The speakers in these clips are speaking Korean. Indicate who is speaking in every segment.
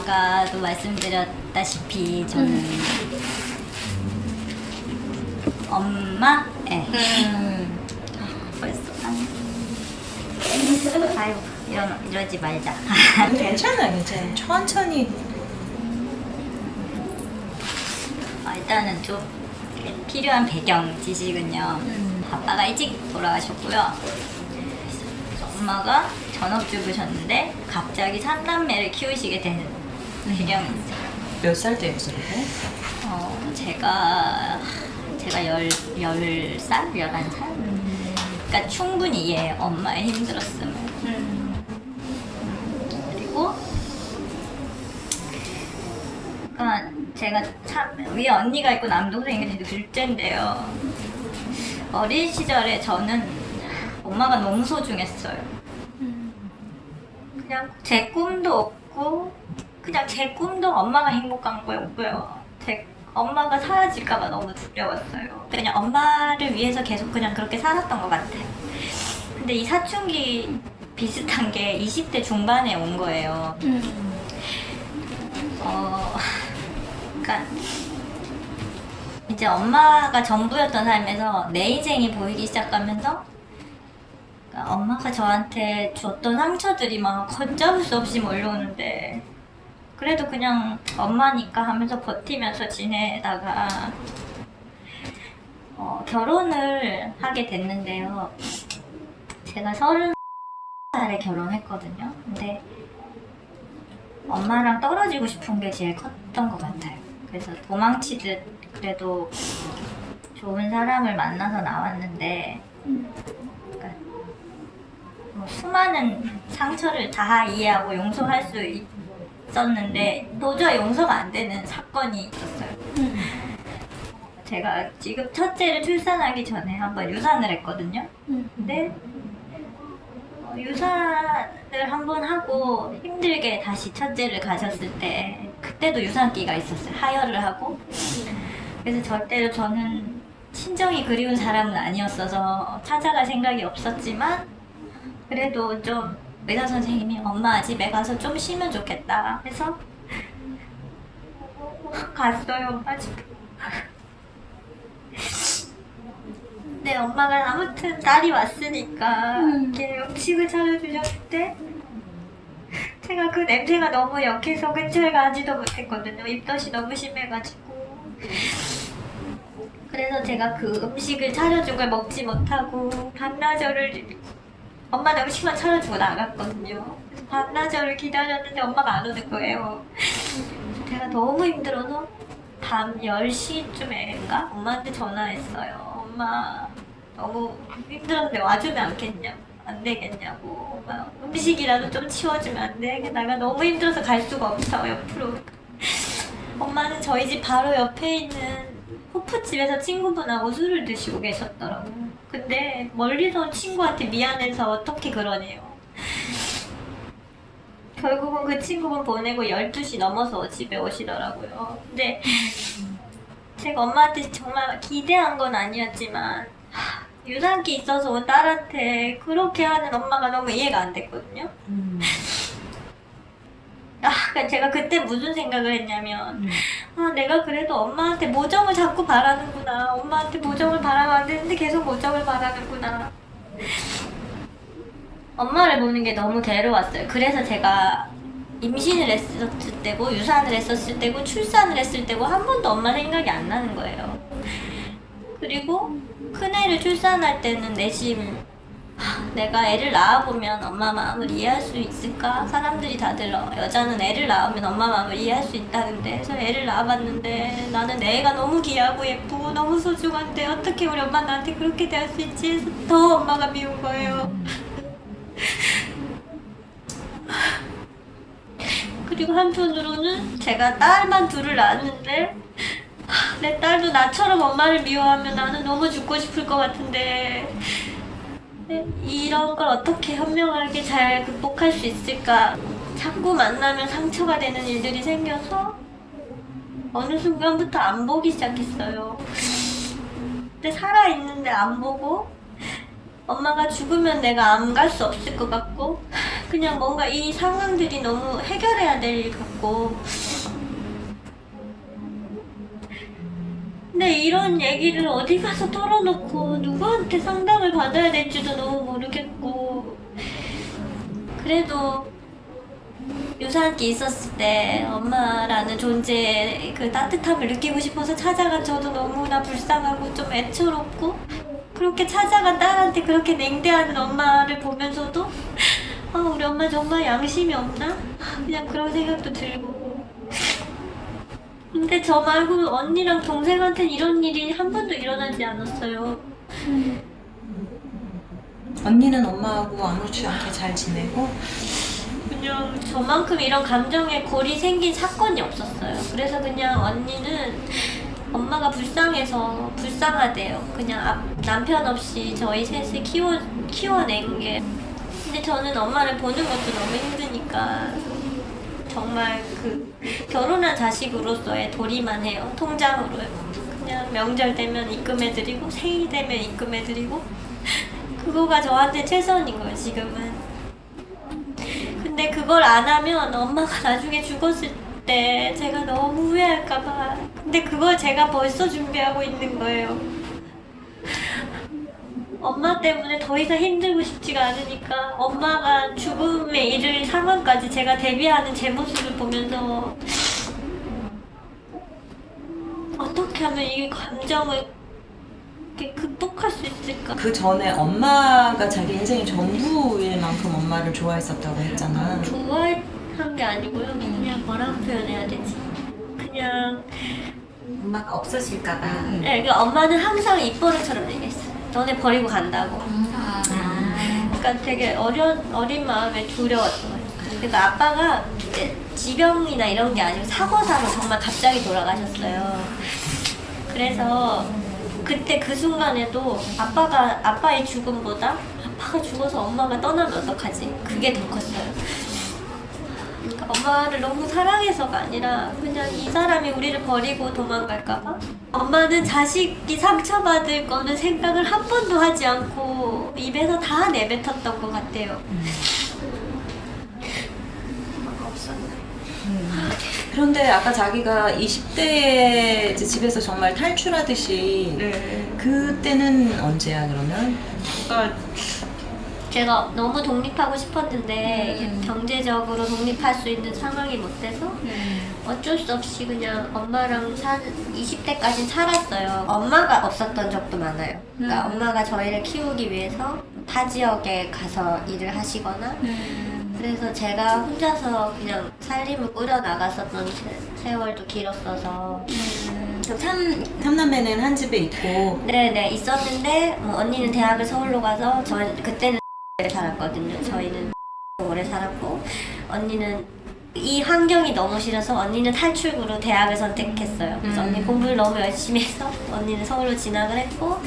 Speaker 1: 아까도 말씀드렸다시피 저는 엄마? 네. 벌써 아유 이러지 말자.
Speaker 2: 괜찮아요. 이제 천천히.
Speaker 1: 일단은 좀 필요한 배경 지식은요. 아빠가 일찍 돌아가셨고요. 엄마가 전업주부셨는데 갑자기 3남매를 키우시게 되는 배경이 있어요.
Speaker 2: 몇 살 때였어요?
Speaker 1: 제가 10살? 11살? 그러니까 충분히 이해해요. 엄마의 힘들었음을. 그리고 그러니까 제가 참 위에 언니가 있고 남동생이 있는데 둘째인데요. 어린 시절에 저는 엄마가 너무 소중했어요. 그냥 제 꿈도 없고 그냥 제 꿈도 엄마가 행복한 거였고요. 엄마가 사라질까봐 너무 두려웠어요. 그냥 엄마를 위해서 계속 그냥 그렇게 살았던 것 같아요. 근데 이 사춘기 비슷한 게 20대 중반에 온 거예요. 그러니까 이제 엄마가 전부였던 삶에서 내 인생이 보이기 시작하면서 그러니까 엄마가 저한테 줬던 상처들이 막 걷잡을 수 없이 몰려오는데 그래도 그냥 엄마니까 하면서 버티면서 지내다가 결혼을 하게 됐는데요. 제가 30살에 결혼했거든요. 근데 엄마랑 떨어지고 싶은 게 제일 컸던 것 같아요. 그래서 도망치듯 그래도 좋은 사람을 만나서 나왔는데 그러니까 뭐 수많은 상처를 다 이해하고 용서할 수 있었는데 도저히 용서가 안 되는 사건이 있었어요. 제가 지금 첫째를 출산하기 전에 한번 유산을 했거든요. 근데 유산을 한번 하고 힘들게 다시 첫째를 가졌을 때 그때도 유산기가 있었어요. 하혈을 하고. 그래서 절대로 저는 친정이 그리운 사람은 아니었어서 찾아갈 생각이 없었지만 그래도 좀 의사 선생님이 엄마 집에 가서 좀 쉬면 좋겠다 해서 갔어요. 엄마 집에. 네, 엄마가 아무튼 딸이 왔으니까 이렇게 음식을 차려주셨을 때 제가 그 냄새가 너무 역해서 근처에 가지도 못했거든요. 입덧이 너무 심해가지고. 그래서 제가 그 음식을 차려준 걸 먹지 못하고 반나절을 엄마는 음식만 차려주고 나갔거든요. 그래서 반나절을 기다렸는데 엄마가 안 오는 거예요. 제가 너무 힘들어서 밤 10시쯤인가 엄마한테 전화했어요. 엄마 너무 힘들었는데 와주면 안 되겠냐고. 막 음식이라도 좀 치워주면 안 돼? 내가 너무 힘들어서 갈 수가 없어 옆으로. 엄마는 저희 집 바로 옆에 있는 호프집에서 친구분하고 술을 드시고 계셨더라고요. 근데 멀리서 온 친구한테 미안해서 어떻게 그러네요. 결국은 그 친구분 보내고 12시 넘어서 집에 오시더라고요. 근데 제가 엄마한테 정말 기대한 건 아니었지만 유산기 있어서 온 딸한테 그렇게 하는 엄마가 너무 이해가 안 됐거든요. 그러니까 제가 그때 무슨 생각을 했냐면 내가 그래도 엄마한테 모정을 자꾸 바라는구나. 엄마한테 모정을 바라면 안 되는데 계속 모정을 바라는구나. 엄마를 보는 게 너무 괴로웠어요. 그래서 제가 임신을 했을 때고 유산을 했었을 때고 출산을 했을 때고 한 번도 엄마 생각이 안 나는 거예요. 그리고 큰애를 출산할 때는 내심 내가 애를 낳아보면 엄마 마음을 이해할 수 있을까? 사람들이 다들 여자는 애를 낳으면 엄마 마음을 이해할 수 있다는데 그래서 애를 낳아봤는데 나는 내 애가 너무 귀하고 예쁘고 너무 소중한데 어떻게 우리 엄마 나한테 그렇게 대할 수 있지? 해서 더 엄마가 미운 거예요. 그리고 한편으로는 제가 딸만 둘을 낳았는데 내 딸도 나처럼 엄마를 미워하면 나는 너무 죽고 싶을 것 같은데 이런 걸 어떻게 현명하게 잘 극복할 수 있을까? 자꾸 만나면 상처가 되는 일들이 생겨서 어느 순간부터 안 보기 시작했어요. 근데 살아있는데 안 보고 엄마가 죽으면 내가 안 갈 수 없을 것 같고 그냥 뭔가 이 상황들이 너무 해결해야 될 일 같고. 근데 이런 얘기를 어디 가서 털어놓고 누구한테 상담을 받아야 될지도 너무 모르겠고. 그래도 유산기 있었을 때 엄마라는 존재의 그 따뜻함을 느끼고 싶어서 찾아간 저도 너무나 불쌍하고 좀 애처롭고, 그렇게 찾아간 딸한테 그렇게 냉대하는 엄마를 보면서도 우리 엄마 정말 양심이 없나? 그냥 그런 생각도 들고. 근데 저 말고 언니랑 동생한테는 이런 일이 한 번도 일어나지 않았어요.
Speaker 2: 언니는 엄마하고 아무렇지 않게 잘 지내고?
Speaker 1: 그냥 저만큼 이런 감정에 골이 생긴 사건이 없었어요. 그래서 그냥 언니는 엄마가 불쌍해서 불쌍하대요. 그냥 남편 없이 저희 셋을 키워낸 게. 근데 저는 엄마를 보는 것도 너무 힘드니까 정말 그 결혼한 자식으로서의 도리만 해요. 통장으로요. 그냥 명절 되면 입금해드리고 생일 되면 입금해드리고 그거가 저한테 최선인 거예요, 지금은. 근데 그걸 안 하면 엄마가 나중에 죽었을 때 제가 너무 후회할까봐. 근데 그걸 제가 벌써 준비하고 있는 거예요. 엄마 때문에 더 이상 힘들고 싶지가 않으니까 엄마가 죽음에 이를 상황까지 제가 대비하는 제 모습을 보면서 어떻게 하면 이 감정을 이렇게 극복할 수 있을까?
Speaker 2: 그 전에 엄마가 자기 인생의 전부일 만큼 엄마를 좋아했었다고 했잖아.
Speaker 1: 좋아한 게 아니고요. 그냥 뭐라고 표현해야 되지? 그냥
Speaker 3: 엄마가 없어질까봐.
Speaker 1: 네, 그러니까 엄마는 항상 입버릇처럼 얘기했어요. 너네 버리고 간다고. 그러니까 되게 어린 마음에 두려웠던 거예요. 그러니까 아빠가 지병이나 이런 게 아니고 사고사로 정말 갑자기 돌아가셨어요. 그래서 그때 그 순간에도 아빠의 죽음보다 아빠가 죽어서 엄마가 떠나면 어떡하지? 그게 더 컸어요. 그러니까 엄마를 너무 사랑해서가 아니라 그냥 이 사람이 우리를 버리고 도망갈까봐. 엄마는 자식이 상처받을 거는 생각을 한 번도 하지 않고 입에서 다 내뱉었던 것 같아요.
Speaker 2: 그런데 아까 자기가 20대에 이제 집에서 정말 탈출하듯이 그때는 언제야 그러면?
Speaker 1: 제가 너무 독립하고 싶었는데 경제적으로 독립할 수 있는 상황이 못 돼서 어쩔 수 없이 그냥 엄마랑 20대까지 살았어요. 엄마가 없었던 적도 많아요. 그러니까 엄마가 저희를 키우기 위해서 타 지역에 가서 일을 하시거나 그래서 제가 혼자서 그냥 살림을 꾸려나갔었던 세월도 길었어서
Speaker 2: 삼남매는 한 집에 있고.
Speaker 1: 네네 있었는데 언니는 대학을 서울로 가서 그때는 오래 살았거든요. 저희는 오래 살았고 언니는 이 환경이 너무 싫어서 언니는 탈출구로 대학을 선택했어요. 그래서 언니 공부를 너무 열심히 해서 언니는 서울로 진학을 했고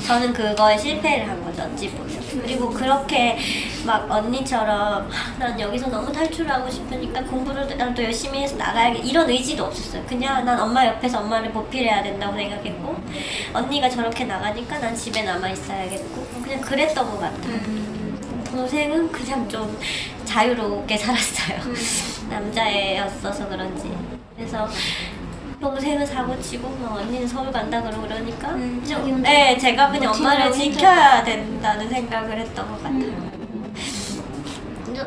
Speaker 1: 저는 그거에 실패를 한 거죠. 어찌 보면. 그리고 그렇게 막 언니처럼 난 여기서 너무 탈출하고 싶으니까 공부를 또 열심히 해서 나가야겠 이런 의지도 없었어요. 그냥 난 엄마 옆에서 엄마를 보필해야 된다고 생각했고 언니가 저렇게 나가니까 난 집에 남아 있어야겠고 그냥 그랬던 것 같아요. 동생은 그냥 좀 자유롭게 살았어요. 남자애였어서 그런지. 그래서 동생은 사고치고 언니는 서울 간다 그러니까 네, 제가 그냥 엄마를 지켜야 된다는 생각을 했던 것 같아요.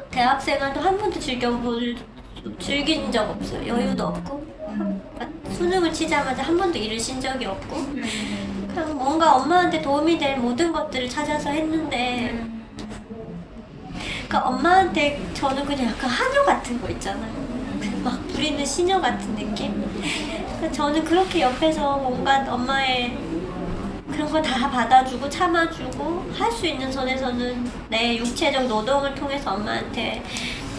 Speaker 1: 대학생활도 한 번도 즐긴 적 없어요. 여유도 없고 수능을 치자마자 한 번도 일을 쉰 적이 없고 그냥 뭔가 엄마한테 도움이 될 모든 것들을 찾아서 했는데 그러니까 엄마한테 저는 그냥 약간 하녀 같은 거 있잖아요. 막 부리는 시녀 같은 느낌? 그러니까 저는 그렇게 옆에서 뭔가 엄마의 그런 거 다 받아주고 참아주고 할 수 있는 선에서는 내 육체적 노동을 통해서 엄마한테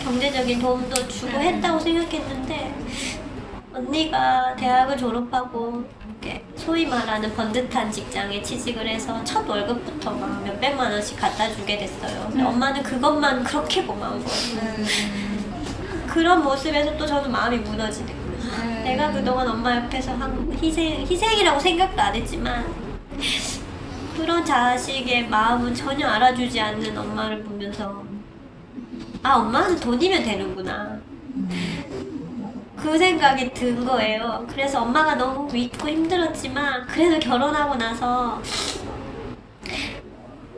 Speaker 1: 경제적인 도움도 주고 했다고 생각했는데 언니가 대학을 졸업하고 이렇게 소위 말하는 번듯한 직장에 취직을 해서 첫 월급부터 막 몇백만 원씩 갖다 주게 됐어요. 근데 엄마는 그것만 그렇게 고마운 거예요. 그런 모습에서 또 저는 마음이 무너지는 거예요. 내가 그동안 엄마 옆에서 한 희생이라고 생각도 안 했지만 그런 자식의 마음은 전혀 알아주지 않는 엄마를 보면서 아, 엄마는 돈이면 되는구나. 그 생각이 든 거예요. 그래서 엄마가 너무 믿고 힘들었지만 그래도 결혼하고 나서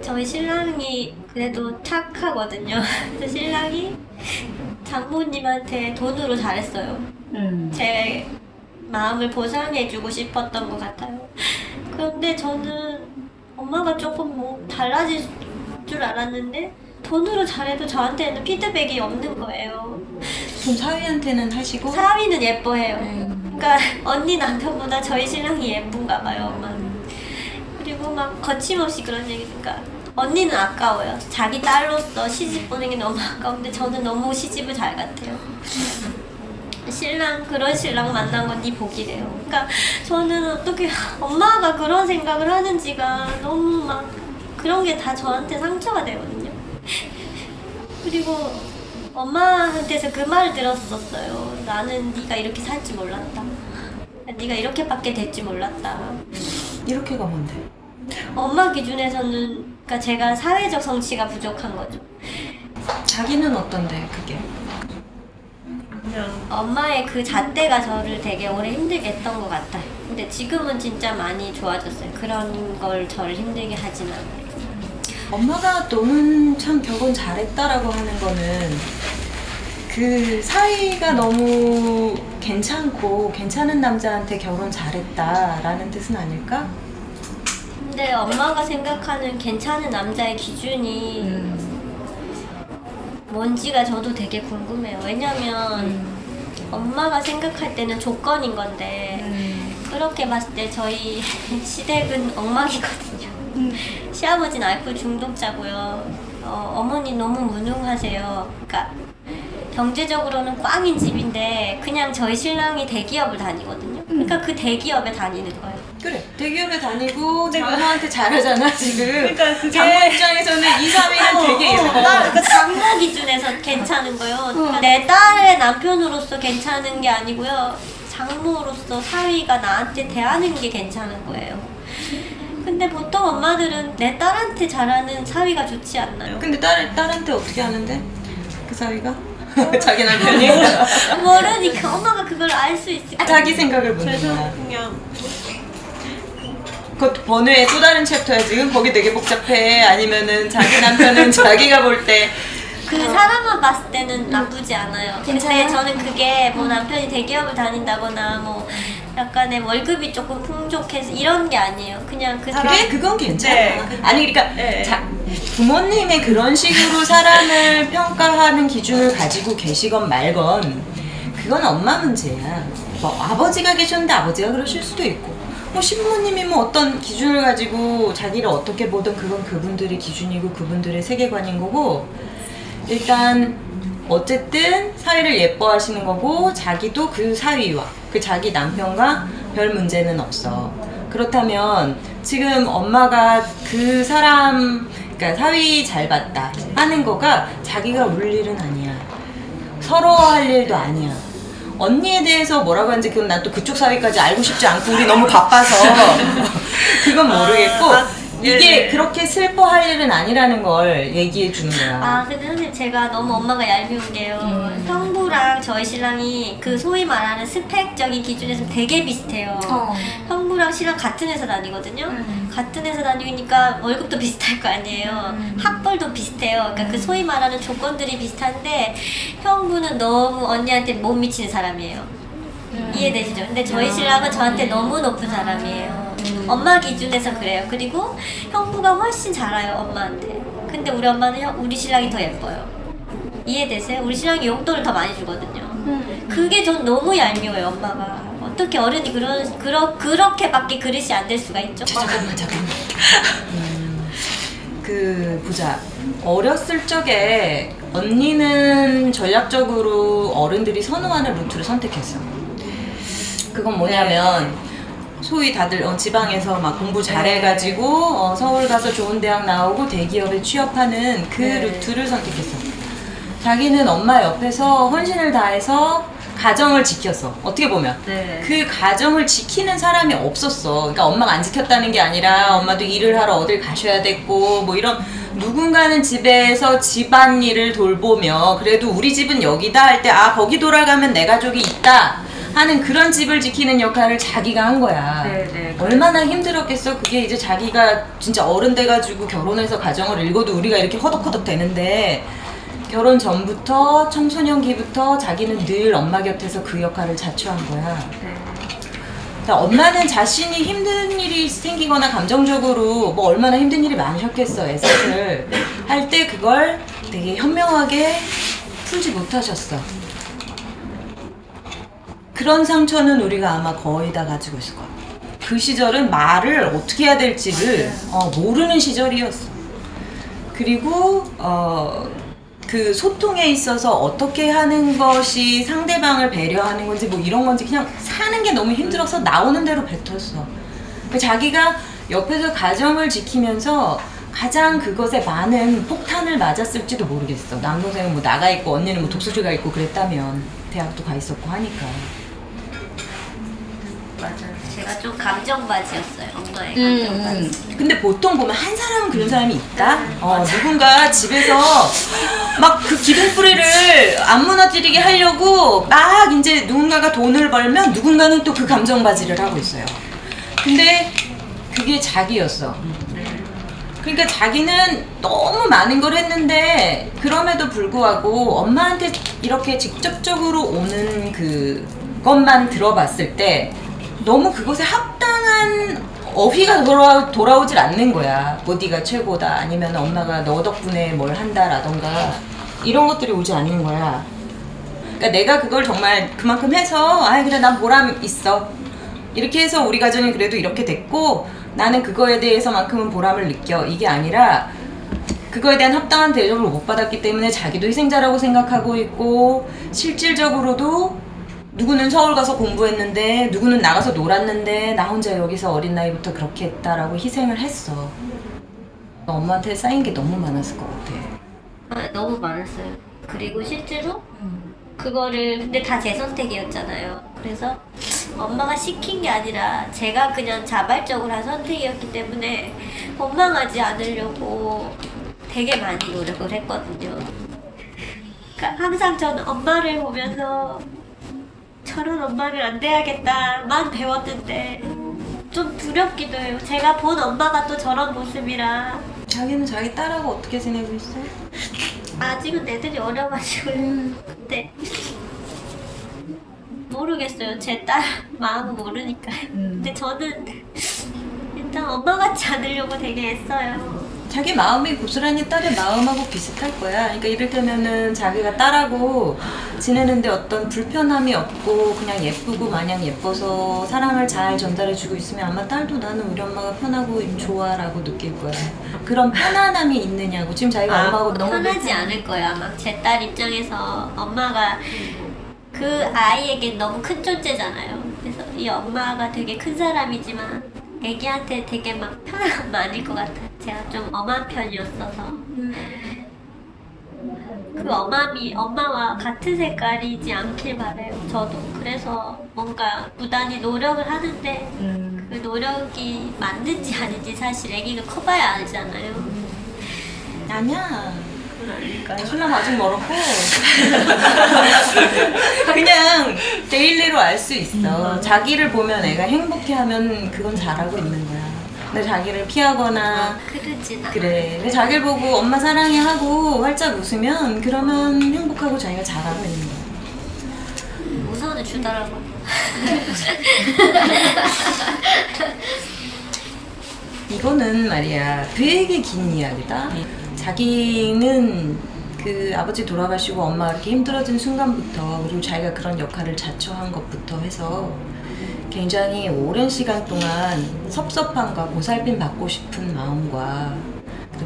Speaker 1: 저희 신랑이 그래도 착하거든요. 그래서 신랑이 장모님한테 돈으로 잘했어요. 제 마음을 보상해주고 싶었던 것 같아요. 그런데 저는 엄마가 조금 뭐 달라질 줄 알았는데 돈으로 잘해도 저한테는 피드백이 없는 거예요.
Speaker 2: 그럼 사위한테는 하시고?
Speaker 1: 사위는 예뻐해요. 그러니까 언니 남편보다 저희 신랑이 예쁜가 봐요, 엄마는. 그리고 막 거침없이 그런 얘기니까 언니는 아까워요. 자기 딸로서 시집 보는 게 너무 아까운데 저는 너무 시집을 잘 같아요. 신랑, 그런 신랑 만난 건 네 복이래요. 그러니까 저는 어떻게 엄마가 그런 생각을 하는지가 너무 막 그런 게 다 저한테 상처가 되거든요. 그리고 엄마한테서 그 말을 들었었어요. 나는 네가 이렇게 살 줄 몰랐다. 네가 이렇게밖에 될 줄 몰랐다.
Speaker 2: 이렇게가 뭔데?
Speaker 1: 엄마 기준에서는 그러니까 제가 사회적 성취가 부족한 거죠.
Speaker 2: 자기는 어떤데 그게?
Speaker 1: 엄마의 그 잣대가 저를 되게 오래 힘들게 했던 것 같아요. 근데 지금은 진짜 많이 좋아졌어요. 그런 걸 저를 힘들게 하진 않아요.
Speaker 2: 엄마가 너는 참 결혼 잘했다라고 하는 거는 그 사이가 너무 괜찮고 괜찮은 남자한테 결혼 잘했다라는 뜻은 아닐까?
Speaker 1: 근데 엄마가 생각하는 괜찮은 남자의 기준이 뭔지가 저도 되게 궁금해요. 왜냐면 엄마가 생각할 때는 조건인 건데 그렇게 봤을 때 저희 시댁은 엉망이거든요. 시아버지는 알코올 중독자고요. 어머니 너무 무능하세요. 그러니까 경제적으로는 꽝인 집인데 그냥 저희 신랑이 대기업을 다니거든요. 그러니까 그 대기업에 다니는 거예요.
Speaker 2: 그래 대기업에 다니고 장모한테 잘하잖아 지금.
Speaker 3: 그러니까 그게-
Speaker 2: 장모 입장에서는 2, 3위는 되게 예뻐.
Speaker 1: 그러니까 장모 기준에서 괜찮은 거예요. 그러니까 내 딸의 남편으로서 괜찮은 게 아니고요. 장모로서 사위가 나한테 대하는 게 괜찮은 거예요. 근데 보통 엄마들은 내 딸한테 잘하는 사위가 좋지 않나요?
Speaker 2: 근데 딸한테 어떻게 하는데? 그 사위가? 자기 남편이?
Speaker 1: 모르니까 엄마가 그걸 알 수 있을까?
Speaker 2: 자기 생각을 묻는 거야.
Speaker 3: 그냥
Speaker 2: 그것도 번외의 또 다른 챕터야 지금? 거기 되게 복잡해. 아니면은 자기 남편은 자기가 볼 때
Speaker 1: 그 사람만 봤을 때는 나쁘지 않아요. 근데 저는 그게 뭐 남편이 대기업을 다닌다거나 뭐 약간의 월급이 조금 풍족해서 이런 게 아니에요. 그냥 그 사람
Speaker 2: 그래? 그건 괜찮아.
Speaker 3: 네.
Speaker 2: 아니 그러니까
Speaker 3: 네.
Speaker 2: 부모님의 그런 식으로 사람을 평가하는 기준을 가지고 계시건 말건 그건 엄마 문제야. 뭐 아버지가 계셨는데 아버지가 그러실 수도 있고 뭐 신부님이 뭐 어떤 기준을 가지고 자기를 어떻게 보든 그건 그분들의 기준이고 그분들의 세계관인 거고 일단 어쨌든 사위를 예뻐하시는 거고 자기도 그 사위와 그 자기 남편과 별 문제는 없어. 그렇다면 지금 엄마가 그 사람 그러니까 사위 잘 봤다 하는 거가 자기가 울 일은 아니야. 서러워할 일도 아니야. 언니에 대해서 뭐라고 하는지 그건 난 또 그쪽 사위까지 알고 싶지 않고 우리 너무 바빠서 그건 모르겠고 이게
Speaker 3: 네네.
Speaker 2: 그렇게 슬퍼할 일은 아니라는 걸 얘기해 주는 거야.
Speaker 1: 아 근데 선생님 제가 너무 엄마가 얄미운 게요. 형부랑 저희 신랑이 그 소위 말하는 스펙적인 기준에서 되게 비슷해요. 형부랑 신랑 같은 회사 다니거든요. 같은 회사 다니니까 월급도 비슷할 거 아니에요. 학벌도 비슷해요. 그러니까 그 소위 말하는 조건들이 비슷한데 형부는 너무 언니한테 못 미치는 사람이에요. 이해되시죠? 근데 저희 신랑은 저한테 너무 높은 사람이에요. 엄마 기준에서 그래요. 그리고 형부가 훨씬 잘 알아요, 엄마한테. 근데 우리 엄마는 우리 신랑이 더 예뻐요. 이해되세요? 우리 신랑이 용돈을 더 많이 주거든요. 그게 전 너무 얄미워요, 엄마가. 어떻게 어른이 그렇게밖에 그릇이 안 될 수가 있죠?
Speaker 2: 잠깐만. 그 보자. 어렸을 적에 언니는 전략적으로 어른들이 선호하는 루트를 선택했어. 그건 뭐냐면 소위 다들 지방에서 막 공부 잘해가지고 서울 가서 좋은 대학 나오고 대기업에 취업하는 그 루트를 선택했어. 자기는 엄마 옆에서 헌신을 다해서 가정을 지켰어. 어떻게 보면 그 가정을 지키는 사람이 없었어. 그러니까 엄마가 안 지켰다는 게 아니라 엄마도 일을 하러 어딜 가셔야 됐고 뭐 이런 누군가는 집에서 집안일을 돌보며 그래도 우리 집은 여기다 할 때 아 거기 돌아가면 내 가족이 있다 하는 그런 집을 지키는 역할을 자기가 한 거야.
Speaker 3: 네.
Speaker 2: 얼마나 힘들었겠어. 그게 이제 자기가 진짜 어른 돼가지고 결혼해서 가정을 읽어도 우리가 이렇게 허덕허덕 되는데 결혼 전부터 청소년기부터 자기는 늘 엄마 곁에서 그 역할을 자처한 거야. 그러니까 엄마는 자신이 힘든 일이 생기거나 감정적으로 뭐 얼마나 힘든 일이 많으셨겠어 애사를 할 때 그걸 되게 현명하게 풀지 못하셨어. 그런 상처는 우리가 아마 거의 다 가지고 있을 거야. 그 시절은 말을 어떻게 해야 될지를 모르는 시절이었어. 그리고 그 소통에 있어서 어떻게 하는 것이 상대방을 배려하는 건지 뭐 이런 건지 그냥 사는 게 너무 힘들어서 나오는 대로 뱉었어. 그러니까 자기가 옆에서 가정을 지키면서 가장 그것에 많은 폭탄을 맞았을지도 모르겠어. 남동생은 뭐 나가 있고 언니는 뭐 독서실 가 있고 그랬다면 대학도 가 있었고 하니까.
Speaker 3: 맞아요.
Speaker 1: 제가 좀 감정바지였어요. 엄마의 감정바지.
Speaker 2: 근데 보통 보면 한 사람은 그런 사람이 있다. 누군가 집에서 막 그 기둥뿌리를 안 무너뜨리게 하려고 막 이제 누군가가 돈을 벌면 누군가는 또 그 감정바지를 하고 있어요. 근데 그게 자기였어. 그러니까 자기는 너무 많은 걸 했는데 그럼에도 불구하고 엄마한테 이렇게 직접적으로 오는 그것만 들어봤을 때 너무 그것에 합당한 어휘가 돌아오질 않는 거야. 뭐 네가 최고다 아니면 엄마가 너 덕분에 뭘 한다라던가 이런 것들이 오지 않는 거야. 그러니까 내가 그걸 정말 그만큼 해서 아 그래 난 보람 있어 이렇게 해서 우리 가정이 그래도 이렇게 됐고 나는 그거에 대해서만큼은 보람을 느껴 이게 아니라 그거에 대한 합당한 대접을 못 받았기 때문에 자기도 희생자라고 생각하고 있고 실질적으로도 누구는 서울 가서 공부했는데 누구는 나가서 놀았는데 나 혼자 여기서 어린 나이부터 그렇게 했다라고 희생을 했어. 엄마한테 쌓인 게 너무 많았을 것 같아.
Speaker 1: 너무 많았어요. 그리고 실제로 그거를 근데 다 제 선택이었잖아요. 그래서 엄마가 시킨 게 아니라 제가 그냥 자발적으로 한 선택이었기 때문에 원망하지 않으려고 되게 많이 노력을 했거든요. 그러니까 항상 저는 엄마를 보면서 저런 엄마를 안 돼야겠다만 배웠는데 좀 두렵기도 해요. 제가 본 엄마가 또 저런 모습이라.
Speaker 2: 자기는 자기 딸하고 어떻게 지내고 있어?
Speaker 1: 아직은 애들이 어려가지고 근데 모르겠어요. 제 딸 마음은 모르니까요. 근데 저는 일단 엄마 같지 않으려고 되게 애써요.
Speaker 2: 자기 마음이 고스란히 딸의 마음하고 비슷할 거야. 그러니까 이를테면은 자기가 딸하고 지내는데 어떤 불편함이 없고 그냥 예쁘고 마냥 예뻐서 사랑을 잘 전달해주고 있으면 아마 딸도 나는 우리 엄마가 편하고 좋아라고 느낄 거야. 그런 편안함이 있느냐고. 지금 자기가 엄마하고 너무
Speaker 1: 편하지 않을 거예요. 아마 제 딸 입장에서 엄마가 그 아이에게 너무 큰 존재잖아요. 그래서 이 엄마가 되게 큰 사람이지만 애기한테 되게 막 편한 건 아닐 것 같아요. 제가 좀 엄한 편이었어서 그 엄함이 엄마와 같은 색깔이지 않길 바래요. 저도 그래서 뭔가 부단히 노력을 하는데 그 노력이 맞는지 아닌지 사실 애기가 커봐야 알잖아요.
Speaker 2: 아니야. 신랑 아직 멀었고 그냥 데일리로 알 수 있어. 자기를 보면 애가 행복해하면 그건 잘하고 있는 거야. 근데 자기를 피하거나
Speaker 1: 그러진 않아.
Speaker 2: 그래. 근데 자기를 보고 엄마 사랑해 하고 활짝 웃으면 그러면 행복하고 자기가 잘하고 있는 거야.
Speaker 1: 우선은 주더라고요.
Speaker 2: 이거는 말이야 되게 긴 이야기다. 자기는 그 아버지 돌아가시고 엄마가 이렇게 힘들어진 순간부터 그리고 자기가 그런 역할을 자처한 것부터 해서 굉장히 오랜 시간 동안 섭섭함과 보살핌 받고 싶은 마음과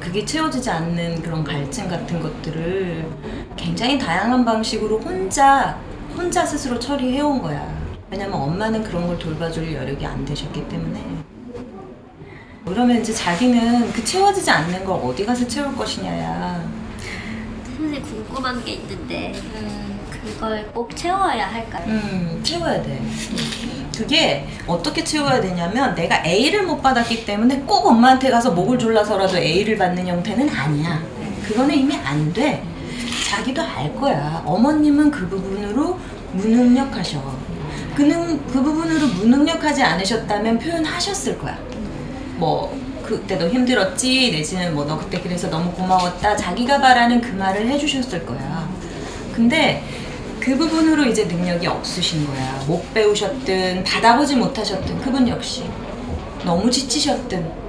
Speaker 2: 그게 채워지지 않는 그런 갈증 같은 것들을 굉장히 다양한 방식으로 혼자 스스로 처리해온 거야. 왜냐면 엄마는 그런 걸 돌봐줄 여력이 안 되셨기 때문에. 그러면 이제 자기는 그 채워지지 않는 걸 어디 가서 채울 것이냐야.
Speaker 1: 선생님 궁금한 게 있는데 그걸 꼭 채워야 할까요?
Speaker 2: 채워야 돼. 그게 어떻게 채워야 되냐면 내가 A를 못 받았기 때문에 꼭 엄마한테 가서 목을 졸라서라도 A를 받는 형태는 아니야. 그거는 이미 안 돼. 자기도 알 거야. 어머님은 그 부분으로 무능력하셔. 그 부분으로 무능력하지 않으셨다면 표현하셨을 거야. 뭐 그때 너 힘들었지 내지는 뭐 너 그때 그래서 너무 고마웠다 자기가 바라는 그 말을 해주셨을 거야. 근데 그 부분으로 이제 능력이 없으신 거야. 못 배우셨든 받아보지 못하셨든 그분 역시 너무 지치셨든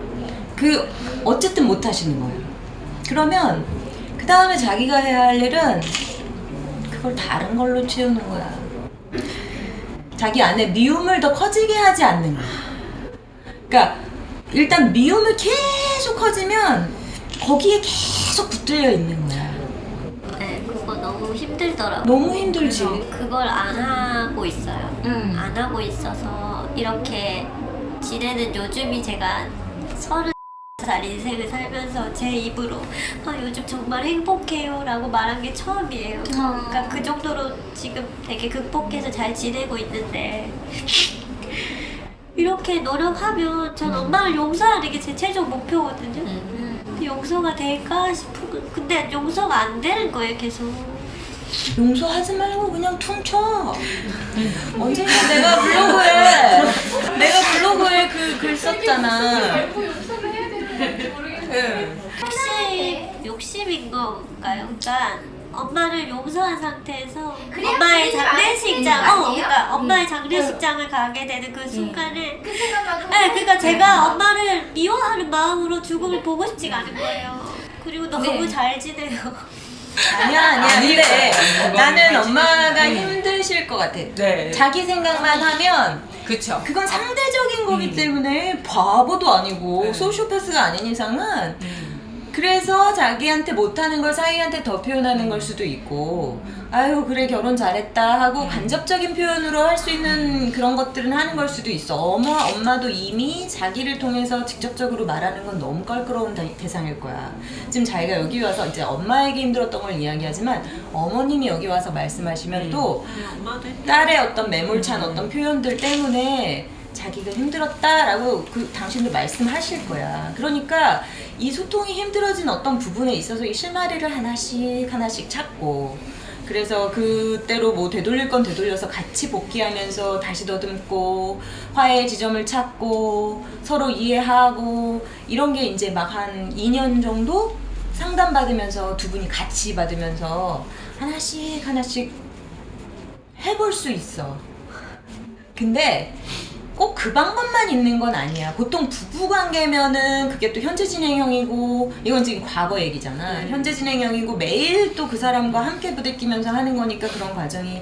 Speaker 2: 어쨌든 못 하시는 거예요. 그러면 그 다음에 자기가 해야 할 일은 그걸 다른 걸로 채우는 거야. 자기 안에 미움을 더 커지게 하지 않는 거야. 그러니까 일단 미움을 계속 커지면 거기에 계속 붙들려 있는 거야.
Speaker 1: 네, 그거 너무 힘들더라고요.
Speaker 2: 너무 힘들지.
Speaker 1: 그걸 안 하고 있어요. 안 하고 있어서 이렇게 지내는 요즘이 제가 30살 인생을 살면서 제 입으로 요즘 정말 행복해요 라고 말한 게 처음이에요. 그러니까 그 정도로 지금 되게 극복해서 잘 지내고 있는데 이렇게 노력하면 전 엄마를 용서하는 게 제 최종 목표거든요. 근데 용서가 될까 싶고 근데 용서가 안 되는 거예요 계속.
Speaker 2: 용서하지 말고 그냥 퉁쳐. 언젠가 내가 블로그에 그 글 썼잖아.
Speaker 1: 욕심인 건가요? 그러니까 엄마를 용서한 상태에서 엄마의 장례식장, 그러니까 엄마의 장례식장을 가게 되는 그 순간에, 네, 그러니까 제가 엄마를 미워하는 마음으로 죽음을 보고 싶지가 않은 거예요. 그리고 너무 잘 지내요.
Speaker 2: 아니야. 근데 나는 엄마가 힘드실 것 같아.
Speaker 4: 네.
Speaker 2: 자기 생각만 하면
Speaker 4: 그쵸.
Speaker 2: 그건 상대적인 거기 때문에 바보도 아니고
Speaker 4: 네.
Speaker 2: 소시오패스가 아닌 이상은 그래서 자기한테 못하는 걸 사이한테 더 표현하는 걸 수도 있고 아유 그래 결혼 잘했다 하고 간접적인 표현으로 할 수 있는 그런 것들은 하는 걸 수도 있어. 엄마도 이미 자기를 통해서 직접적으로 말하는 건 너무 껄끄러운 대상일 거야. 지금 자기가 여기 와서 이제 엄마에게 힘들었던 걸 이야기하지만 어머님이 여기 와서 말씀하시면 또 딸의 어떤 매몰찬 어떤 표현들 때문에 자기가 힘들었다라고 당신도 말씀하실 거야. 그러니까 이 소통이 힘들어진 어떤 부분에 있어서 이 실마리를 하나씩 찾고 그래서 그때로 뭐 되돌릴 건 되돌려서 같이 복귀하면서 다시 더듬고 화해의 지점을 찾고 서로 이해하고 이런 게 이제 막 한 2년 정도 상담받으면서 두 분이 같이 받으면서 하나씩 해볼 수 있어. 근데 꼭 그 방법만 있는 건 아니야. 보통 부부관계면은 그게 또 현재 진행형이고 이건 지금 과거 얘기잖아. 현재 진행형이고 매일 또 그 사람과 함께 부대끼면서 하는 거니까 그런 과정이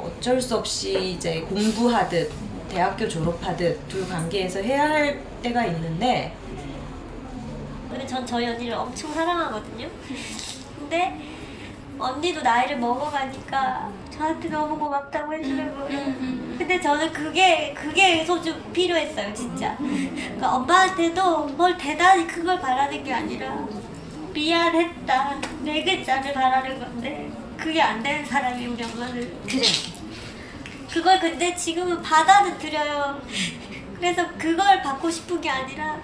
Speaker 2: 어쩔 수 없이 이제 공부하듯 대학교 졸업하듯 둘 관계에서 해야 할 때가 있는데
Speaker 1: 근데 전 저희 언니를 엄청 사랑하거든요. 근데 언니도 나이를 먹어가니까 저한테 너무 고맙다고 해주는 거예요. 근데 저는 그게 좀 필요했어요, 진짜. 그러니까 엄마한테도 뭘 대단히 큰 걸 바라는 게 아니라 미안했다, 네 글자를 바라는 건데 그게 안 되는 사람이 우리 엄마는.
Speaker 3: 그래.
Speaker 1: 그걸 근데 지금은 받아는 드려요. 그래서 그걸 받고 싶은 게 아니라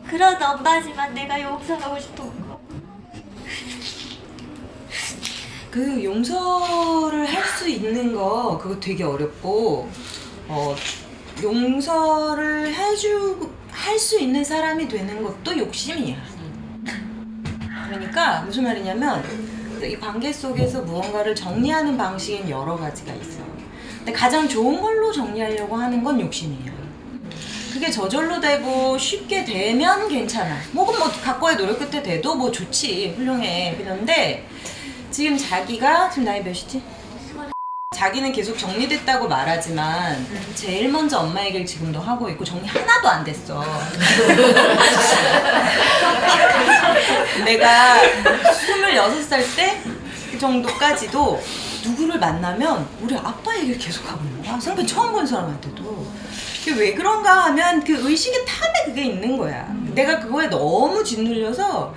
Speaker 1: 그런 엄마지만 내가 용서하고 싶은 거.
Speaker 2: 그 용서를 할 수 있는 거 그거 되게 어렵고 용서를 할 수 있는 사람이 되는 것도 욕심이야. 그러니까 무슨 말이냐면 이 관계 속에서 무언가를 정리하는 방식은 여러 가지가 있어. 근데 가장 좋은 걸로 정리하려고 하는 건 욕심이에요. 그게 저절로 되고 쉽게 되면 괜찮아. 뭐 각고의 노력 끝에 돼도 뭐 좋지, 훌륭해. 그런데 지금 자기가 지금 나이 몇이지? 자기는 계속 정리됐다고 말하지만 제일 먼저 엄마 얘기를 지금도 하고 있고 정리 하나도 안 됐어. 내가 26살 때 그 정도까지도 누구를 만나면 우리 아빠 얘기를 계속 하고 있는 거야. 선배 처음 본 사람한테도. 그게 왜 그런가 하면 그 의식의 탑에 그게 있는 거야. 내가 그거에 너무 짓눌려서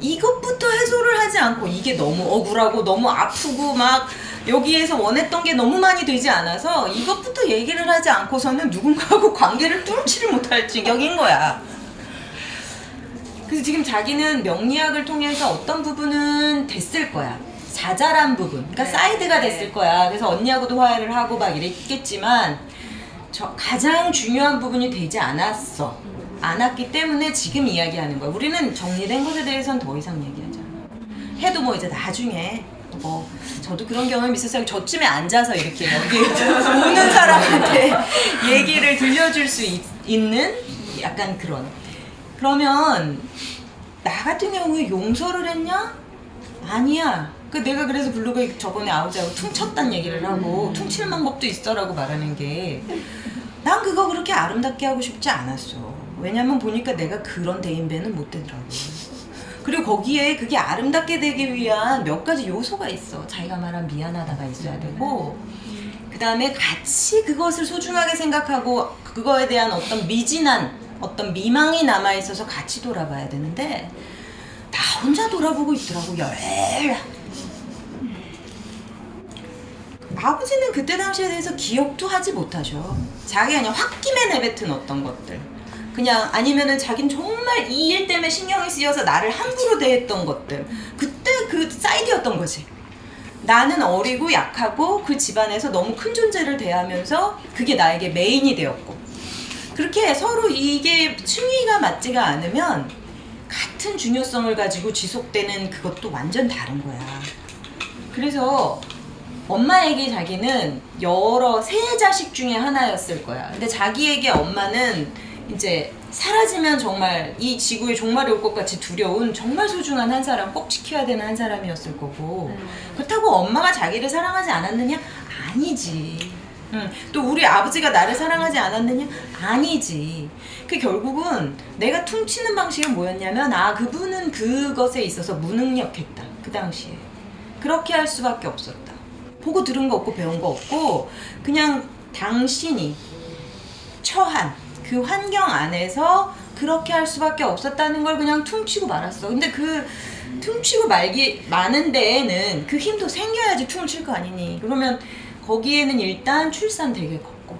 Speaker 2: 이것부터 해소를 하지 않고 이게 너무 억울하고 너무 아프고 막 여기에서 원했던 게 너무 많이 되지 않아서 이것부터 얘기를 하지 않고서는 누군가하고 관계를 뚫지를 못할 지경인 거야. 그래서 지금 자기는 명리학을 통해서 어떤 부분은 됐을 거야. 자잘한 부분, 그러니까 사이드가 됐을 거야. 그래서 언니하고도 화해를 하고 막 이랬겠지만 가장 중요한 부분이 되지 않았기 때문에 지금 이야기하는 거야. 우리는 정리된 것에 대해서는 더 이상 얘기하지 않아. 해도 뭐 이제 나중에 저도 그런 경험이 있었어요. 저쯤에 앉아서 이렇게 여기 오는 사람한테 얘기를 들려줄 수 있는 약간 그런. 그러면 나 같은 경우에 용서를 했냐? 아니야. 내가 그래서 블로그에 저번에 아우지하고 퉁쳤단 얘기를 하고 퉁칠 방법도 있어라고 말하는 게 난 그거 그렇게 아름답게 하고 싶지 않았어. 왜냐면 보니까 내가 그런 대인배는 못 되더라고. 그리고 거기에 그게 아름답게 되기 위한 몇 가지 요소가 있어. 자기가 말한 미안하다가 있어야 되고 그 다음에 같이 그것을 소중하게 생각하고 그거에 대한 어떤 미진한 어떤 미망이 남아있어서 같이 돌아봐야 되는데 나 혼자 돌아보고 있더라고. 아버지는 그때 당시에 대해서 기억도 하지 못하셔. 자기가 그냥 홧김에 내뱉은 어떤 것들, 그냥 아니면은 자긴 정말 이 일 때문에 신경이 쓰여서 나를 함부로 대했던 것들, 그때 그 사이드였던 거지. 나는 어리고 약하고 그 집안에서 너무 큰 존재를 대하면서 그게 나에게 메인이 되었고, 그렇게 서로 이게 층위가 맞지가 않으면 같은 중요성을 가지고 지속되는 그것도 완전 다른 거야. 그래서 엄마에게 자기는 세 자식 중에 하나였을 거야. 근데 자기에게 엄마는 이제 사라지면 정말 이 지구에 종말이 올 것 같이 두려운 정말 소중한 한 사람, 꼭 지켜야 되는 한 사람이었을 거고, 그렇다고 엄마가 자기를 사랑하지 않았느냐? 아니지. 또 우리 아버지가 나를 사랑하지 않았느냐? 아니지. 결국은 내가 퉁치는 방식이 뭐였냐면 그분은 그것에 있어서 무능력했다. 그 당시에. 그렇게 할 수밖에 없었다. 보고 들은 거 없고 배운 거 없고 그냥 당신이 처한 그 환경 안에서 그렇게 할 수밖에 없었다는 걸 그냥 퉁치고 말았어. 근데 그 퉁치고 마는 데에는 그 힘도 생겨야지 퉁칠 거 아니니. 그러면 거기에는 일단 출산 되게 컸고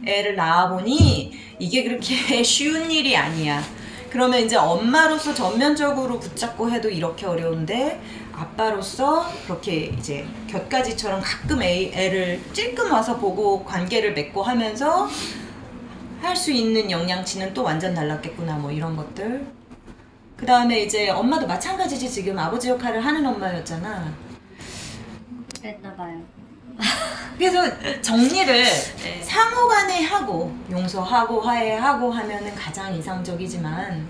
Speaker 2: 애를 낳아보니 이게 그렇게 쉬운 일이 아니야. 그러면 이제 엄마로서 전면적으로 붙잡고 해도 이렇게 어려운데 아빠로서 그렇게 이제 곁가지처럼 가끔 애를 찔끔 와서 보고 관계를 맺고 하면서 할 수 있는 영향치는 또 완전 달랐겠구나, 뭐 이런 것들. 그 다음에 이제 엄마도 마찬가지지. 지금 아버지 역할을 하는 엄마였잖아.
Speaker 1: 그랬나봐요.
Speaker 2: 그래서 정리를 상호간에 하고 용서하고 화해하고 하면은 가장 이상적이지만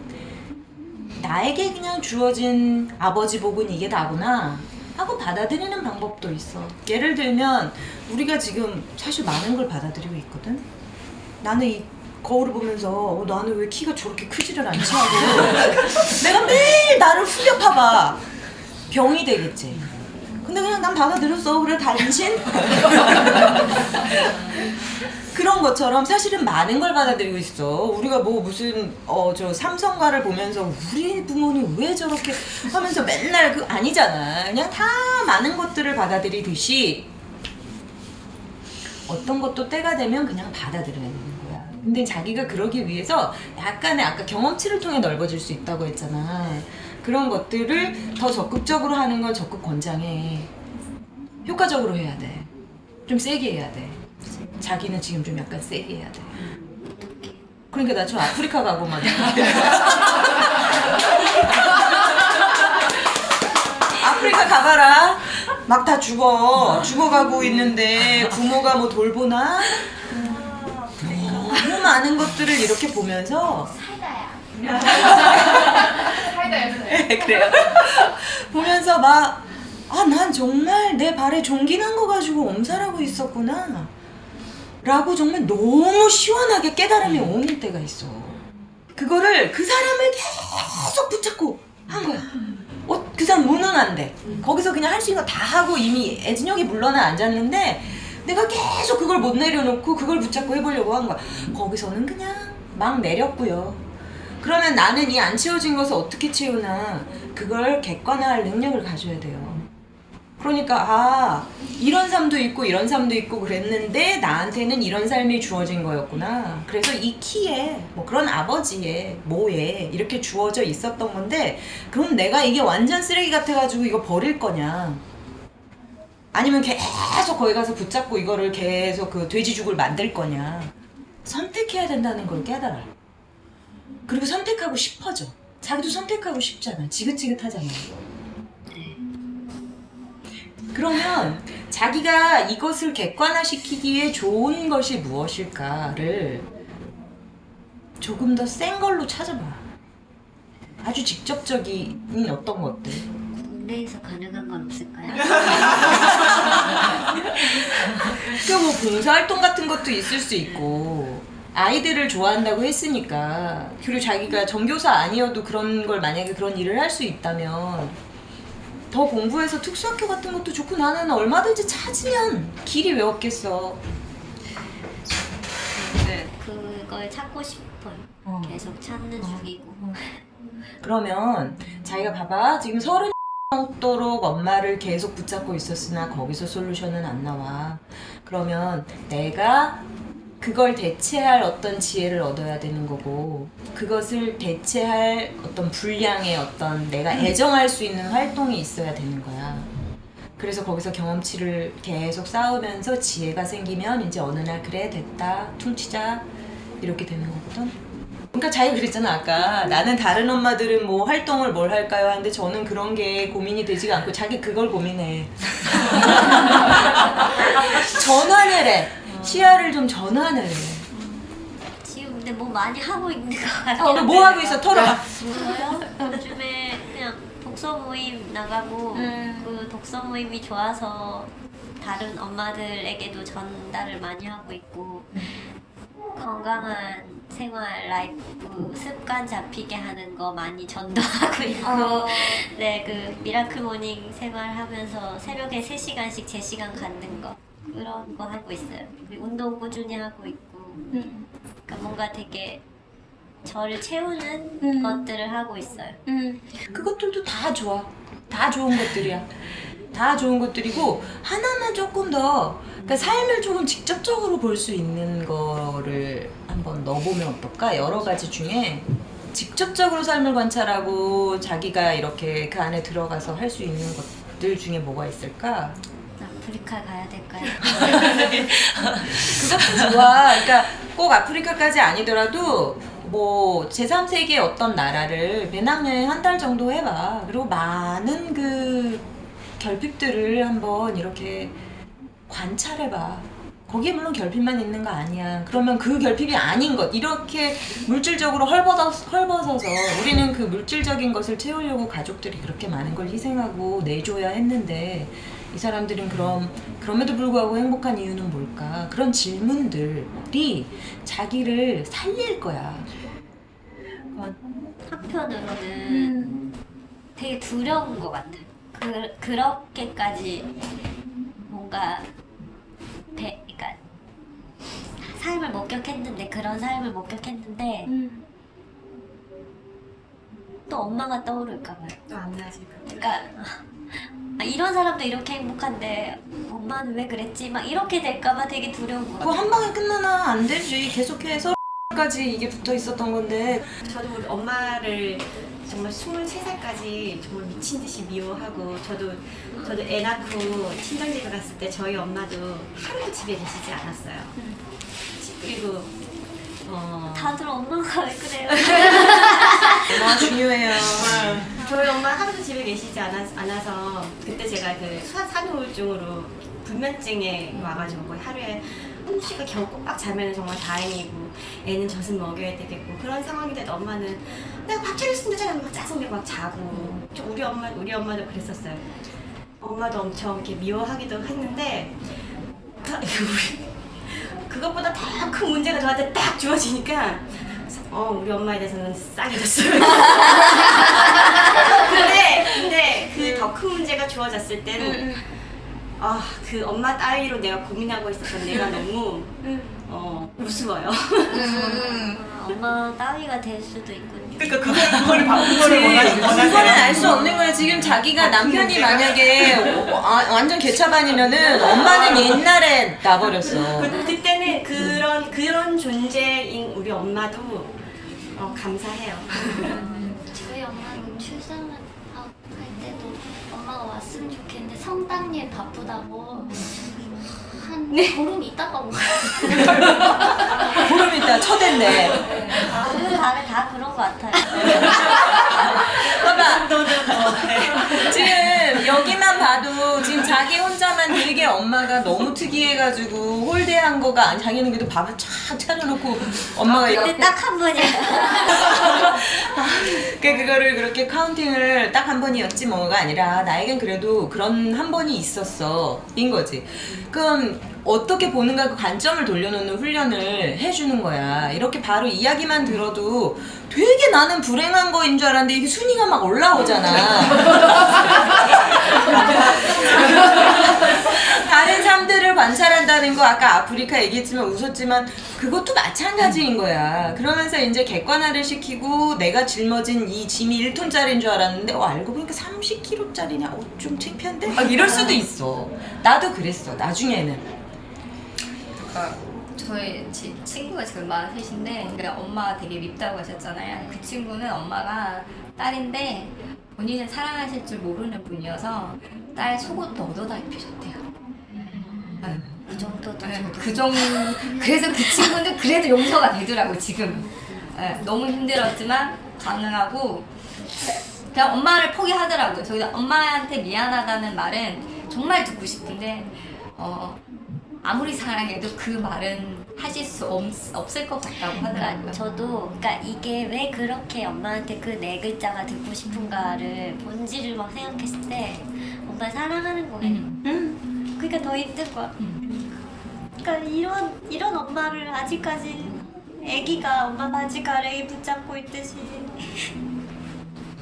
Speaker 2: 나에게 그냥 주어진 아버지 복은 이게 다구나 하고 받아들이는 방법도 있어. 예를 들면 우리가 지금 사실 많은 걸 받아들이고 있거든. 나는 이 거울을 보면서 나는 왜 키가 저렇게 크지를 않지 하고 내가 매일 나를 후려 파봐. 병이 되겠지. 근데 그냥 난 받아들였어. 그래, 당신? 그런 것처럼 사실은 많은 걸 받아들이고 있어. 우리가 뭐 무슨 저 삼성가를 보면서 우리 부모님 왜 저렇게 하면서 맨날 아니잖아. 그냥 다 많은 것들을 받아들이듯이 어떤 것도 때가 되면 그냥 받아들여야 되는 거야. 근데 자기가 그러기 위해서 약간의 아까 경험치를 통해 넓어질 수 있다고 했잖아. 그런 것들을 더 적극적으로 하는 건 적극 권장해. 효과적으로 해야 돼. 좀 세게 해야 돼. 자기는 지금 좀 약간 세게 해야 돼. 그러니까 나 저 아프리카 가고 막 아프리카 가봐라. 막 다 죽어가고 있는데 부모가 뭐 돌보나? 너무 많은 것들을 이렇게 보면서
Speaker 3: 사이다였어요.
Speaker 2: 그래요. 보면서 막 난 정말 내 발에 종기 난 거 가지고 엄살하고 있었구나 라고 정말 너무 시원하게 깨달음이 오는 때가 있어. 그거를 그 사람을 계속 붙잡고 한 거야. 그 사람 무능한데 거기서 그냥 할 수 있는 거 다 하고 이미 애진혁이 물러나 앉았는데 내가 계속 그걸 못 내려놓고 그걸 붙잡고 해보려고 한 거야. 거기서는 그냥 막 내렸고요. 그러면 나는 이 안 채워진 것을 어떻게 채우나 그걸 객관화할 능력을 가져야 돼요. 그러니까 이런 삶도 있고 이런 삶도 있고 그랬는데 나한테는 이런 삶이 주어진 거였구나. 그래서 이 키에 뭐 그런 아버지의 뭐에 이렇게 주어져 있었던 건데 그럼 내가 이게 완전 쓰레기 같아가지고 이거 버릴 거냐, 아니면 계속 거기 가서 붙잡고 이거를 계속 그 돼지죽을 만들 거냐. 선택해야 된다는 걸 깨달아. 그리고 선택하고 싶어져. 자기도 선택하고 싶잖아. 지긋지긋하잖아. 그러면 자기가 이것을 객관화시키기에 좋은 것이 무엇일까를 조금 더 센 걸로 찾아봐. 아주 직접적인 어떤 것들.
Speaker 1: 국내에서 가능한 건 없을까요?
Speaker 2: 그러니까 뭐 봉사활동 같은 것도 있을 수 있고, 아이들을 좋아한다고 했으니까, 그리고 자기가 전교사 아니어도 그런 걸 만약에 그런 일을 할 수 있다면 더 공부해서 특수학교 같은 것도 좋고, 나는 얼마든지 찾으면 길이 왜 없겠어. 네.
Speaker 1: 그걸 찾고 싶어요. 계속 찾는 중이고.
Speaker 2: 그러면 자기가 봐봐, 지금 30 넘도록 엄마를 계속 붙잡고 있었으나 거기서 솔루션은 안 나와. 그러면 내가 그걸 대체할 어떤 지혜를 얻어야 되는 거고, 그것을 대체할 어떤 분량의 어떤 내가 애정할 수 있는 활동이 있어야 되는 거야. 그래서 거기서 경험치를 계속 쌓으면서 지혜가 생기면 이제 어느 날 그래 됐다 퉁치자 이렇게 되는 거거든. 그러니까 자기가 그랬잖아 아까. 나는 다른 엄마들은 뭐 활동을 뭘 할까요 하는데 저는 그런 게 고민이 되지가 않고 자기 그걸 고민해. 전환을 해. 시야를 좀 전환을 해.
Speaker 1: 지금 근데 뭐 많이 하고 있는 것 같아요.
Speaker 2: 뭐 하고 있어? 털어봐.
Speaker 1: 저요? 요즘에 그냥 독서 모임 나가고 그 독서 모임이 좋아서 다른 엄마들에게도 전달을 많이 하고 있고, 건강한 생활 라이프 습관 잡히게 하는 거 많이 전도하고 있고, 네, 그 미라클 모닝 생활하면서 새벽에 3시간씩 제 시간 갖는 거, 그런 거 하고 있어요. 그리고 운동 꾸준히 하고 있고, 그러니까 뭔가 되게 저를 채우는 것들을 하고 있어요.
Speaker 2: 그것들도 다 좋아. 다 좋은 것들이야. 다 좋은 것들이고, 하나만 조금 더, 그러니까 삶을 조금 직접적으로 볼 수 있는 거를 한번 넣어보면 어떨까? 여러 가지 중에 직접적으로 삶을 관찰하고 자기가 이렇게 그 안에 들어가서 할 수 있는 것들 중에 뭐가 있을까?
Speaker 1: 아프리카 가야 될까요?
Speaker 2: 그것도 좋아. 그러니까 꼭 아프리카까지 아니더라도 뭐 제3세계 어떤 나라를 배낭여행 한 달 정도 해봐. 그리고 많은 그 결핍들을 한번 이렇게 관찰해봐. 거기에 물론 결핍만 있는 거 아니야. 그러면 그 결핍이 아닌 것, 이렇게 물질적으로 헐벗어서 우리는 그 물질적인 것을 채우려고 가족들이 그렇게 많은 걸 희생하고 내줘야 했는데, 이 사람들은 그럼에도 불구하고 행복한 이유는 뭘까? 그런 질문들이 자기를 살릴 거야.
Speaker 1: 한편으로는 되게 두려운 것 같아요. 그렇게까지 뭔가 그러니까 삶을 목격했는데, 그런 삶을 목격했는데 또 엄마가 떠오를까 봐요.
Speaker 3: 또 안 나지.
Speaker 1: 그러니까 이런 사람도 이렇게 행복한데 엄마는 왜 그랬지? 막 이렇게 될까봐 되게 두려운 것
Speaker 2: 그거
Speaker 1: 같아요.
Speaker 2: 한 방에 끝나나? 안 되지. 계속해서 까지 이게 붙어 있었던 건데.
Speaker 4: 저도 우리 엄마를 정말 23살까지 정말 미친 듯이 미워하고, 저도 애 낳고 친정집에 갔을 때 저희 엄마도 하루도 집에 계시지 않았어요. 그리고
Speaker 1: 다들 엄마가 왜 그래요?
Speaker 2: 아, 중요해요.
Speaker 4: 저희 엄마 하루도 집에 계시지 않아서 그때 제가 그 산후우울증으로 불면증에 와가지고 거의 하루에 한시가 겨우 꼬박 자면 정말 다행이고, 애는 젖은 먹여야 되겠고, 그런 상황인데도 엄마는 내가 밥 차렸으면 되잖아 막 짜증내고 막 자고. 우리 엄마도 그랬었어요. 엄마도 엄청 이렇게 미워하기도 했는데 그것보다 더 큰 문제가 저한테 딱 주어지니까 우리 엄마에 대해서는 싸게졌어요. 근데 그 더 큰 문제가 주어졌을 때는 그 엄마 따위로 내가 고민하고 있었던 내가 너무 우스워요.
Speaker 1: 엄마 따위가 될 수도 있군요.
Speaker 3: 그러니까 그거를 바꾼 거를
Speaker 2: 그거는 알 수 없는 거야. 지금 자기가 남편이 만약에 완전 개차반이면은 엄마는 옛날에 나버렸어.
Speaker 4: 그때는 그런 존재인 우리 엄마도 감사해요.
Speaker 1: 저희 엄마는 출산할 때도 엄마가 왔으면 좋겠는데 성당일 바쁘다고 한 보름 있다가 온 거예요.
Speaker 2: 보름 있다 쳐댔네.
Speaker 1: 그 다음에 다 그런 것 같아요.
Speaker 2: 봐봐. 지금 여기만 봐도 지금 자기 혼자만 되게 엄마가 너무 특이해가지고 홀대한 거가 아니 자기는 그래도 밥을 쫙 차려놓고 엄마가
Speaker 1: 근데 딱 한 번이야.
Speaker 2: 그거를 그렇게 카운팅을 딱 한 번이었지 뭐가 아니라 나에겐 그래도 그런 한 번이 있었어 인 거지. 그럼 어떻게 보는가 그 관점을 돌려놓는 훈련을 해주는 거야. 이렇게 바로 이야기만 들어도 되게 나는 불행한 거인 줄 알았는데 이게 순위가 막 올라오잖아. 다른 삶들을 관찰한다는 거 아까 아프리카 얘기했지만 웃었지만 그것도 마찬가지인 거야. 그러면서 이제 객관화를 시키고 내가 짊어진 이 짐이 1톤짜리인 줄 알았는데 알고 보니까 30kg짜리냐? 좀 창피한데? 막 이럴 수도 있어. 나도 그랬어 나중에는.
Speaker 5: 저희 친구가 지금 43인데 그러니까 엄마가 되게 밉다고 하셨잖아요. 그 친구는 엄마가 딸인데 본인을 사랑하실 줄 모르는 분이어서 딸 속옷도 얻어다 입히셨대요.
Speaker 1: 그 정도도
Speaker 5: 네,
Speaker 1: 저도.
Speaker 5: 그 정도. 그래서 그 친구는 그래도 용서가 되더라고 지금. 네, 너무 힘들었지만 가능하고 그냥 엄마를 포기하더라고요. 저기다 엄마한테 미안하다는 말은 정말 듣고 싶은데 아무리 사랑해도 그 말은 하실 수 없을 것 같다고 하더라고요.
Speaker 1: 저도 그러니까 이게 왜 그렇게 엄마한테 그 네 글자가 듣고 싶은가를 본질을 막 생각했을 때 엄마 사랑하는 거예요. 그러니까 더 힘든 거야. 그러니까 이런 엄마를 아직까지 애기가 엄마 바지 가랭이 붙잡고 있듯이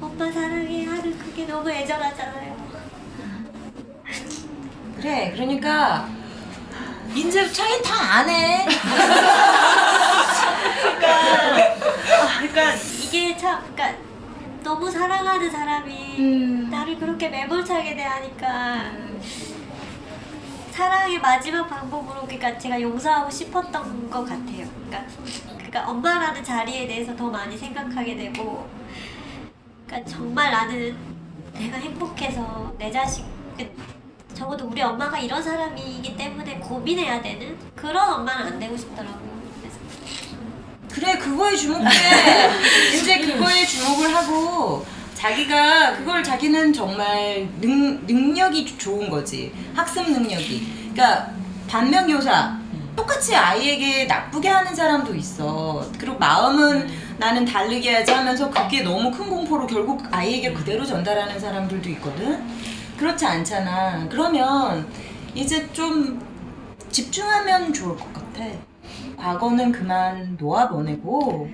Speaker 1: 엄마 사랑해 하는 그게 너무 애절하잖아요.
Speaker 2: 그래 그러니까 이제 자기는 다 안 해.
Speaker 1: 그러니까 이게 참 그러니까 너무 사랑하는 사람이 나를 그렇게 매몰차게 대하니까 사랑의 마지막 방법으로 그러니까 제가 용서하고 싶었던 것 같아요. 그러니까 엄마라는 자리에 대해서 더 많이 생각하게 되고, 그러니까 정말 나는 내가 행복해서 내 자식 적어도 우리 엄마가 이런 사람이기 때문에 고민해야 되는 그런 엄마는 안 되고 싶더라고요. 그래서
Speaker 2: 그래 그거에 주목해. 이제 그거에 주목을 하고 자기가 그걸 자기는 정말 능력이 좋은 거지. 학습 능력이. 그러니까 반면교사. 똑같이 아이에게 나쁘게 하는 사람도 있어. 그리고 마음은 나는 다르게 하지 하면서 그게 너무 큰 공포로 결국 아이에게 그대로 전달하는 사람들도 있거든. 그렇지 않잖아. 그러면 이제 좀 집중하면 좋을 것 같아. 과거는 그만 놓아보내고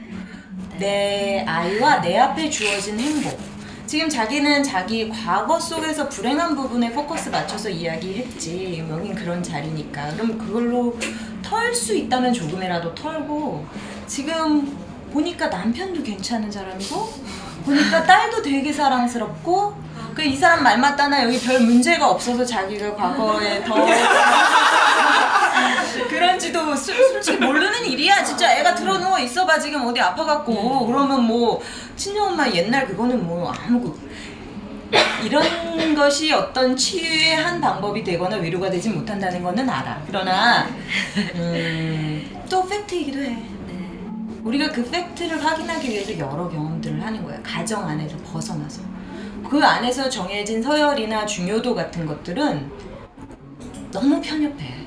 Speaker 2: 내 아이와 내 앞에 주어진 행복. 지금 자기는 자기 과거 속에서 불행한 부분에 포커스 맞춰서 이야기했지. 여긴 그런 자리니까. 그럼 그걸로 털 수 있다면 조금이라도 털고, 지금 보니까 남편도 괜찮은 사람이고 보니까 딸도 되게 사랑스럽고, 이 사람 말 맞다나 여기 별 문제가 없어서 자기가 과거에 더 그런지도 솔직히 모르는 일이야. 진짜 애가 들어누워 있어봐 지금 어디 아파갖고 그러면 뭐 친정엄마 옛날 그거는 뭐 아무 이런 것이 어떤 치유의 한 방법이 되거나 위로가 되지 못한다는 거는 알아. 그러나 또 팩트이기도 해. 우리가 그 팩트를 확인하기 위해서 여러 경험들을 하는 거야. 가정 안에서 벗어나서. 그 안에서 정해진 서열이나 중요도 같은 것들은 너무 편협해.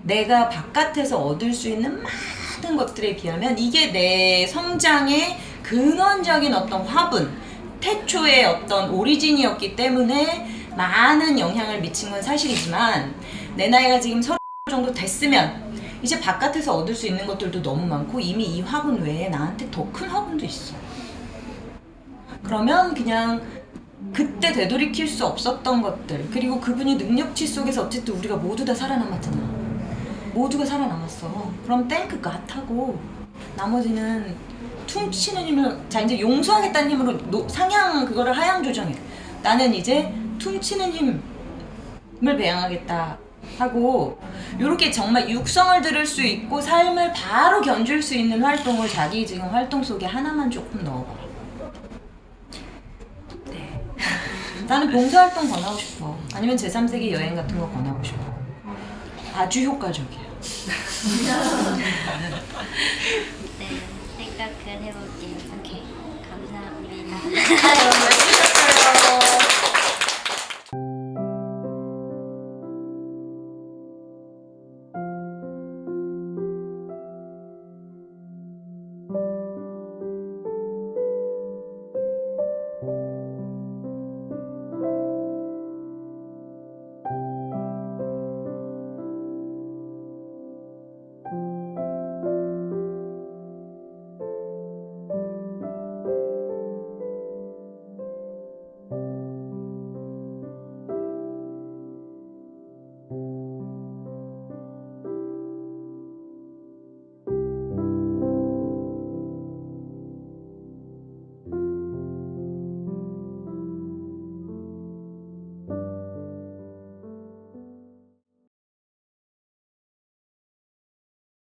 Speaker 2: 내가 바깥에서 얻을 수 있는 많은 것들에 비하면 이게 내 성장의 근원적인 어떤 화분, 태초의 어떤 오리진이었기 때문에 많은 영향을 미친 건 사실이지만, 내 나이가 지금 30 정도 됐으면 이제 바깥에서 얻을 수 있는 것들도 너무 많고 이미 이 화분 외에 나한테 더 큰 화분도 있어. 그러면 그냥 그때 되돌이킬 수 없었던 것들, 그리고 그분이 능력치 속에서 어쨌든 우리가 모두 다 살아남았잖아. 모두가 살아남았어. 그럼 땡크 갓하고 나머지는 퉁치는 힘으로, 자 이제 용서하겠다는 힘으로 상향 그거를 하향 조정해. 나는 이제 퉁치는 힘을 배양하겠다 하고, 요렇게 정말 육성을 들을 수 있고 삶을 바로 견줄 수 있는 활동을 자기 지금 활동 속에 하나만 조금 넣어봐. 네. 나는 봉사활동 권하고 싶어. 아니면 제3세계 여행 같은 거 권하고 싶어. 아주 효과적이야.
Speaker 1: 네, 생각을 해볼게요.
Speaker 2: 오케이.
Speaker 1: 감사합니다.
Speaker 2: 아유, 수고하셨어요.